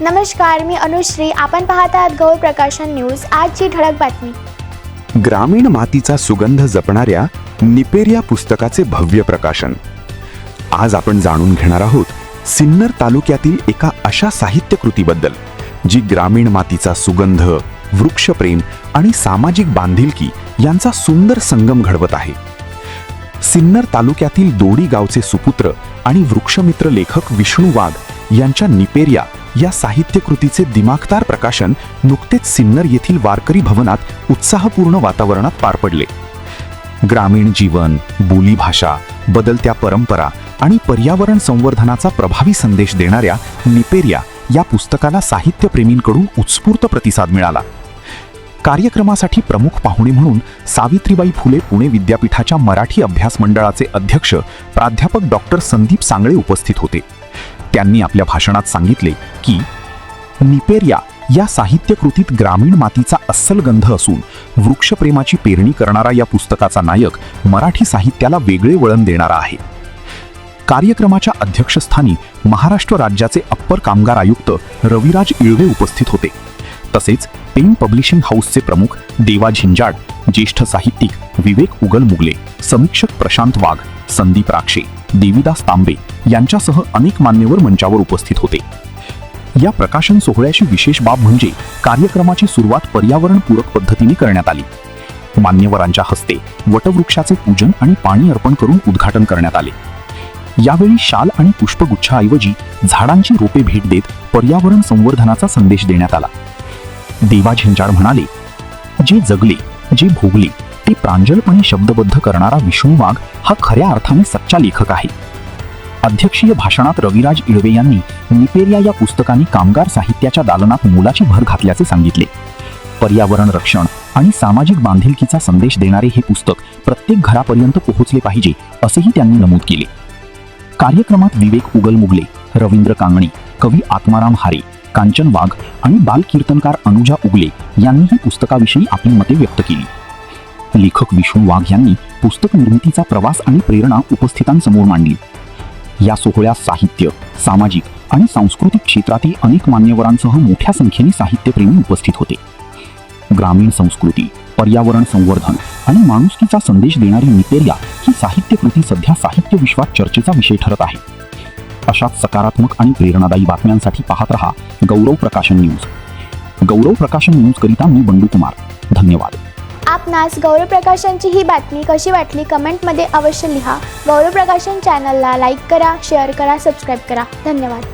नमस्कार, मी अनुश्री. आपण पाहत आहात गौर प्रकाशन न्यूज. आजची ठळक बातमी. ग्रामीण मातीचा सुगंध जपणाऱ्या निपेरिया पुस्तकाचे भव्य प्रकाशन. आज आपण जाणून घेणार आहोत सिन्नर तालुक्यातील एका अशा साहित्यकृतीबद्दल जी ग्रामीण मातीचा सुगंध, वृक्षप्रेम आणि सामाजिक बांधिलकी यांचा सुंदर संगम घडवत आहे. सिन्नर तालुक्यातील दोडी गावचे सुपुत्र आणि वृक्षमित्र लेखक विष्णू वाघ यांच्या निपेरिया या साहित्यकृतीचे दिमाखदार प्रकाशन नुकतेच सिन्नर येथील वारकरी भवनात उत्साहपूर्ण वातावरणात पार पडले. ग्रामीण जीवन, बोलीभाषा, बदलत्या परंपरा आणि पर्यावरण संवर्धनाचा प्रभावी संदेश देणाऱ्या निपेरिया या पुस्तकाला साहित्यप्रेमींकडून उत्स्फूर्त प्रतिसाद मिळाला. कार्यक्रमासाठी प्रमुख पाहुणे म्हणून सावित्रीबाई फुले पुणे विद्यापीठाच्या मराठी अभ्यास मंडळाचे अध्यक्ष प्राध्यापक डॉक्टर संदीप सांगळे उपस्थित होते. त्यांनी आपल्या भाषणात सांगितले की निपेरिया या साहित्यकृतीत ग्रामीण मातीचा अस्सल गंध असून वृक्षप्रेमाची पेरणी करणारा या पुस्तकाचा नायक मराठी साहित्याला वेगळे वळण देणारा आहे. कार्यक्रमाच्या अध्यक्षस्थानी महाराष्ट्र राज्याचे अप्पर कामगार आयुक्त रविराज इळवे उपस्थित होते. तसेच पेन पब्लिशिंग हाऊसचे प्रमुख देवा झिंजाड, ज्येष्ठ साहित्यिक विवेक उगलमुगले, समीक्षक प्रशांत वाघ, संदीप राक्षे, देविदास तांबे यांच्यासह अनेक मान्यवर मंचावर उपस्थित होते. या प्रकाशन सोहळ्याची विशेष बाब म्हणजे कार्यक्रमाची सुरुवात पर्यावरणपूरक पद्धतीने करण्यात आली. मान्यवरांच्या हस्ते वटवृक्षाचे पूजन आणि पाणी अर्पण करून उद्घाटन करण्यात आले. यावेळी शाल आणि पुष्पगुच्छाऐवजी झाडांची रोपे भेट देत पर्यावरण संवर्धनाचा संदेश देण्यात आला. देवा झिंजाड म्हणाले, जे जगले, जे भोगले ते प्रांजळपणे शब्दबद्ध करणारा विष्णू वाघ हा खऱ्या अर्थाने सच्चा लेखक आहे. अध्यक्षीय भाषणात रविराज इळवे यांनी निपेरिया या पुस्तकाने कामगार साहित्याच्या दालनात मोलाची भर घातल्याचे सांगितले. पर्यावरण रक्षण आणि सामाजिक बांधिलकीचा संदेश देणारे हे पुस्तक प्रत्येक घरापर्यंत पोहोचले पाहिजे असेही त्यांनी नमूद केले. कार्यक्रमात विवेक उगलमुगले, रवींद्र कांगणे, कवी आत्माराम हारे, कांचन वाघ आणि बालकीर्तनकार अनुजा उगले यांनीही पुस्तकाविषयी आपली मते व्यक्त केली. लेखक विष्णू वाघ यांनी पुस्तक निर्मितीचा प्रवास आणि प्रेरणा उपस्थितांसमोर मांडली. या सोहळ्यात साहित्य, सामाजिक आणि सांस्कृतिक क्षेत्रातील अनेक मान्यवरांसह मोठ्या संख्येने साहित्यप्रेमी उपस्थित होते. ग्रामीण संस्कृती, पर्यावरण संवर्धन आणि माणुसकीचा संदेश देणारी निपेरिया ही साहित्यकृती सध्या साहित्य विश्वात चर्चेचा विषय ठरत आहे. अशाच सकारात्मक आणि प्रेरणादायी बातम्यांसाठी पाहत रहा गौरव प्रकाशन न्यूज. गौरव प्रकाशन न्यूज करिता मी बंडू कुमार. धन्यवाद. आपणास गौरव प्रकाशनची ही बातमी कशी वाटली कमेंटमध्ये अवश्य लिहा. गौरव प्रकाशन चॅनलला लाईक करा, शेअर करा, सबस्क्राईब करा. धन्यवाद.